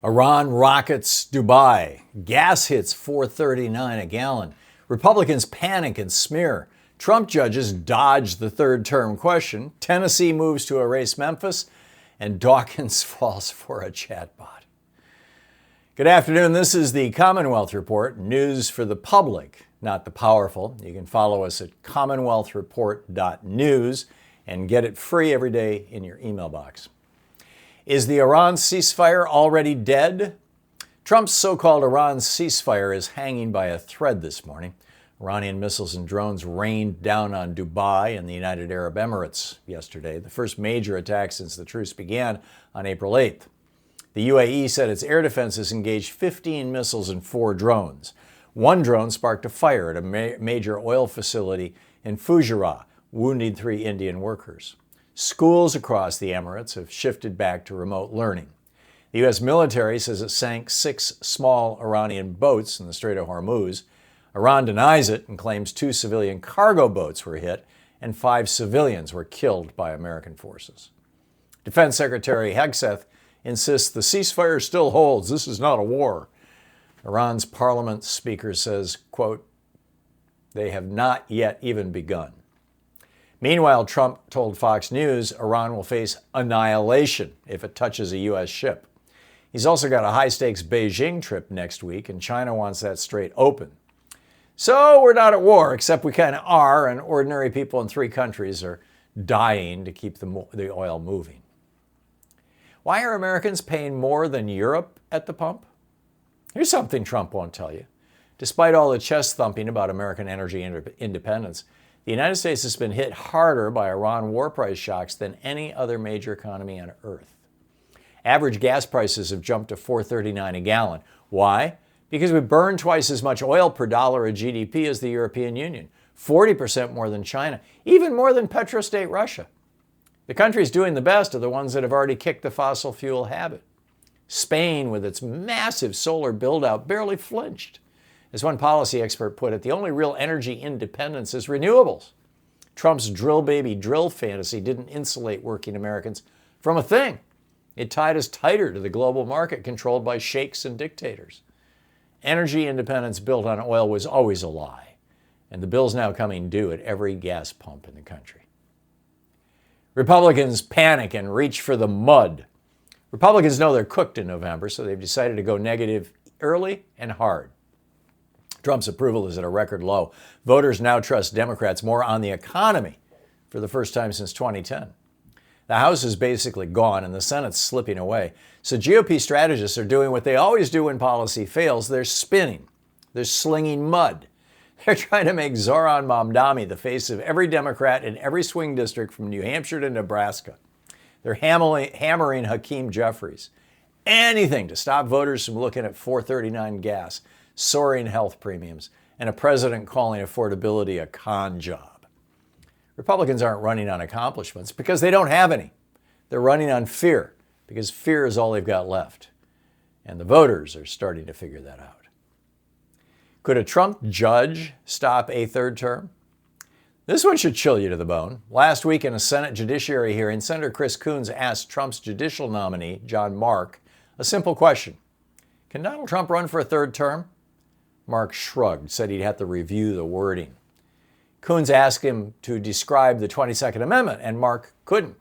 Iran rockets Dubai. Gas hits $4.39 a gallon. Republicans panic and smear. Trump judges dodge the third-term question. Tennessee moves to erase Memphis. And Dawkins falls for a chatbot. Good afternoon. This is the Commonwealth Report, news for the public, not the powerful. You can follow us at commonwealthreport.news and get it free every day in your email box. Is the Iran ceasefire already dead? Trump's so-called Iran ceasefire is hanging by a thread this morning. Iranian missiles and drones rained down on Dubai and the United Arab Emirates yesterday, the first major attack since the truce began on April 8th. The UAE said its air defenses engaged 15 missiles and 4 drones. One drone sparked a fire at a major oil facility in Fujairah, wounding 3 Indian workers. Schools across the Emirates have shifted back to remote learning. The U.S. military says it sank 6 small Iranian boats in the Strait of Hormuz. Iran denies it and claims 2 civilian cargo boats were hit and 5 civilians were killed by American forces. Defense Secretary Hegseth insists the ceasefire still holds. This is not a war. Iran's parliament speaker says, quote, they have not yet even begun. Meanwhile, Trump told Fox News Iran will face annihilation if it touches a U.S. ship. He's also got a high-stakes Beijing trip next week, and China wants that strait open. So we're not at war, except we kind of are, and ordinary people in 3 countries are dying to keep the oil moving. Why are Americans paying more than Europe at the pump? Here's something Trump won't tell you. Despite all the chest thumping about American energy independence, the United States has been hit harder by Iran war price shocks than any other major economy on earth. Average gas prices have jumped to $4.39 a gallon. Why? Because we burn twice as much oil per dollar of GDP as the European Union, 40% more than China, even more than petrostate Russia. The countries doing the best are the ones that have already kicked the fossil fuel habit. Spain, with its massive solar build-out, barely flinched. As one policy expert put it, the only real energy independence is renewables. Trump's drill baby drill fantasy didn't insulate working Americans from a thing. It tied us tighter to the global market controlled by sheikhs and dictators. Energy independence built on oil was always a lie, and the bill's now coming due at every gas pump in the country. Republicans panic and reach for the mud. Republicans know they're cooked in November, so they've decided to go negative early and hard. Trump's approval is at a record low. Voters now trust Democrats more on the economy for the first time since 2010. The House is basically gone and the Senate's slipping away. So GOP strategists are doing what they always do when policy fails. They're spinning. They're slinging mud. They're trying to make Zohran Mamdani the face of every Democrat in every swing district from New Hampshire to Nebraska. They're hammering Hakeem Jeffries. Anything to stop voters from looking at $4.39 gas, soaring health premiums, and a president calling affordability a con job. Republicans aren't running on accomplishments because they don't have any. They're running on fear because fear is all they've got left. And the voters are starting to figure that out. Could a Trump judge stop a third term? This one should chill you to the bone. Last week in a Senate Judiciary hearing, Senator Chris Coons asked Trump's judicial nominee, John Mark, a simple question. Can Donald Trump run for a third term? Mark shrugged, said he'd have to review the wording. Coons asked him to describe the 22nd Amendment, and Mark couldn't.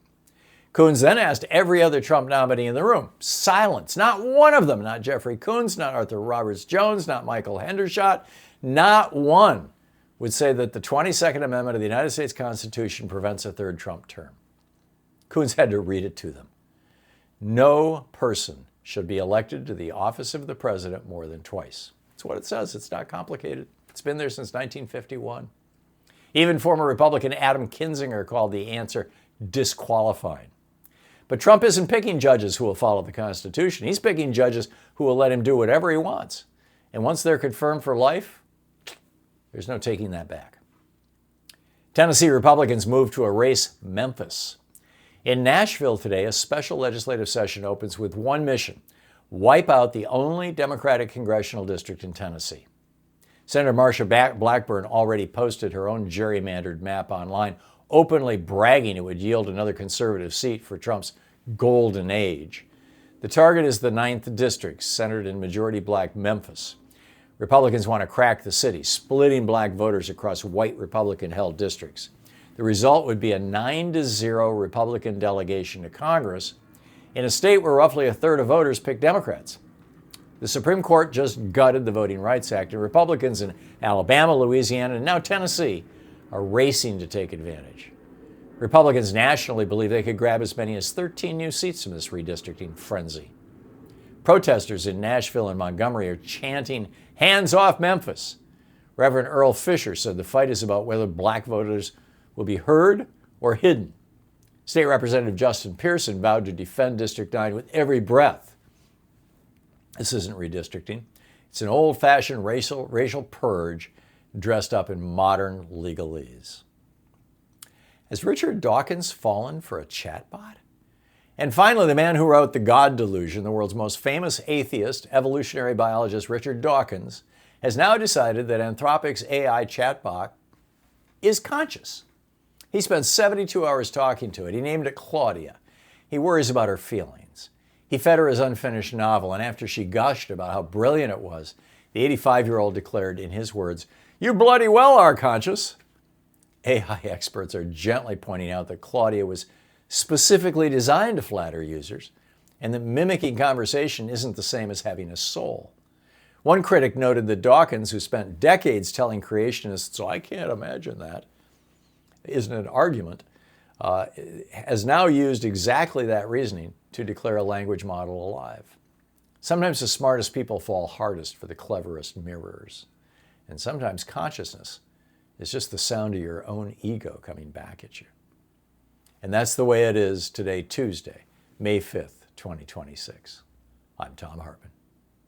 Coons then asked every other Trump nominee in the room. Silence. Not one of them, not Jeffrey Coons, not Arthur Roberts Jones, not Michael Hendershot, not one would say that the 22nd Amendment of the United States Constitution prevents a third Trump term. Coons had to read it to them. No person should be elected to the office of the president more than twice. That's what it says. It's not complicated. It's been there since 1951. Even former Republican Adam Kinzinger called the answer disqualifying. But Trump isn't picking judges who will follow the Constitution. He's picking judges who will let him do whatever he wants. And once they're confirmed for life, there's no taking that back. Tennessee Republicans move to erase Memphis. In Nashville today, a special legislative session opens with one mission: wipe out the only Democratic congressional district in Tennessee. Senator Marsha Blackburn already posted her own gerrymandered map online, openly bragging it would yield another conservative seat for Trump's golden age. The target is the 9th District, centered in majority-black Memphis. Republicans want to crack the city, splitting black voters across white Republican-held districts. The result would be a 9-0 Republican delegation to Congress in a state where roughly a third of voters pick Democrats. The Supreme Court just gutted the Voting Rights Act, and Republicans in Alabama, Louisiana, and now Tennessee are racing to take advantage. Republicans nationally believe they could grab as many as 13 new seats from this redistricting frenzy. Protesters in Nashville and Montgomery are chanting, "Hands off Memphis." Reverend Earl Fisher said the fight is about whether black voters will be heard or hidden. State Representative Justin Pearson vowed to defend District 9 with every breath. This isn't redistricting. It's an old-fashioned racial purge dressed up in modern legalese. Has Richard Dawkins fallen for a chatbot? And finally, the man who wrote The God Delusion, the world's most famous atheist, evolutionary biologist Richard Dawkins, has now decided that Anthropic's AI chatbot is conscious. He spent 72 hours talking to it. He named it Claudia. He worries about her feelings. He fed her his unfinished novel, and after she gushed about how brilliant it was, the 85-year-old declared, in his words, "You bloody well are conscious." AI experts are gently pointing out that Claudia was specifically designed to flatter users, and that mimicking conversation isn't the same as having a soul. One critic noted that Dawkins, who spent decades telling creationists, "So I can't imagine that," isn't an argument, has now used exactly that reasoning to declare a language model alive. Sometimes the smartest people fall hardest for the cleverest mirrors. And sometimes consciousness is just the sound of your own ego coming back at you. And that's the way it is today, Tuesday, May 5th, 2026. I'm Thom Hartmann.